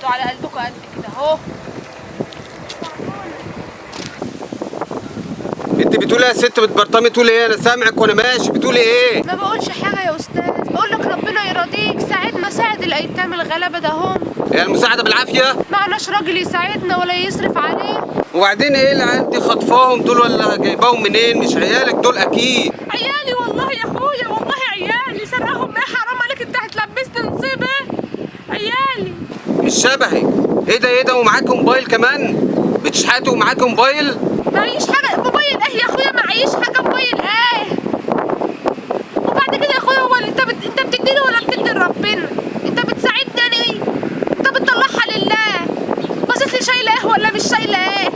انتوا على قلبكم قد كده اهو. انت بتقولي يا ست بتبرطمي تقولي ايه؟ انا سامعك وانا ماشي، بتقولي ايه؟ ما بقولش حاجه يا استاذ، بقول لك ربنا يرضيك ساعدنا، ساعد الايتام الغلابه ده هم. هي المساعده بالعافيه؟ معناش راجل يساعدنا ولا يصرف عليه. وبعدين ايه العيال دي خطفاهم دول ولا جايباهم منين؟ مش عيالك دول اكيد. عيالي والله يا اخويا، والله عيالي سرقهم. ايه حرام عليك، انت هتلبسني نصيبه. عيالي مش شبهي. ايه ده ومعاك موبايل كمان؟ بتشحتوا ومعاك موبايل؟ معيش حاجه. موبايل ايه يا اخويا؟ معيش حاجه. موبايل ايه؟ وبعد كده يا اخويا، هو انت بتديني ولا بتدي لربنا؟ انت بتساعدني يعني؟ انت بتطلعها لله. باصص لي شايله ايه ولا مش شايله ايه؟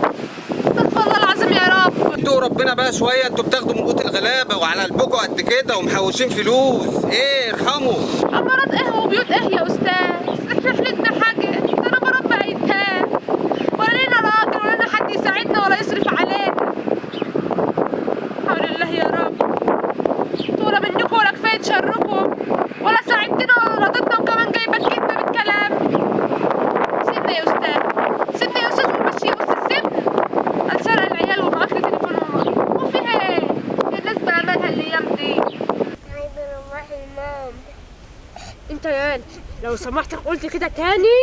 استغفر الله العظيم يا رب. انتوا ربنا بقى شويه، انتوا بتاخدوا من قوت الغلابه وعلى قلبكم قد كده ومحوشين فلوس. ايه ارحموا. امارات ايه وبيوت ايه يا استاذ؟ احنا حلتنا حاجه؟ ده انا بربي ايتام، ولا لينا راجل ولا لينا حد يساعدنا ولا يصرف علينا. حول الله يا رب. انتوا ولا منكم ولا كفايه شركم، ولا ساعدتنا ولا رضيتنا، وكمان جايبه كدبه بالكلام. سيبنا يا استاذ، سيبنا يا استاذ ومشي يا استاذ، سيبنا. هتسرق العيال ومعاك لي تليفونهم، وفيها ايه؟ الناس بقى مالها الايام دي؟ عايزة اروح المام. انت يا لو سمحتك قلت كده تاني.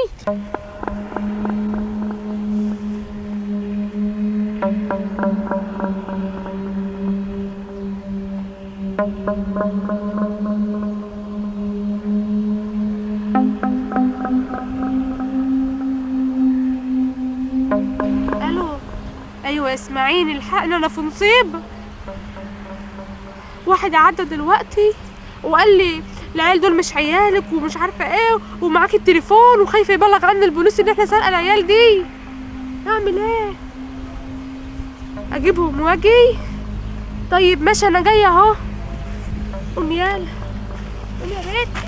الو، ايوه اسمعيني، الحقني انا في مصيبه. واحد عدى دلوقتي وقال لي العيال دول مش عيالك ومش عارفه ايه، ومعاكي التليفون، وخايفه يبلغ عن البوليس ان احنا سارقه العيال دي. اعمل ايه؟ اجيبهم واجي؟ طيب ماشي، انا جايه اهو. قوم يالا، قوم يا بنت.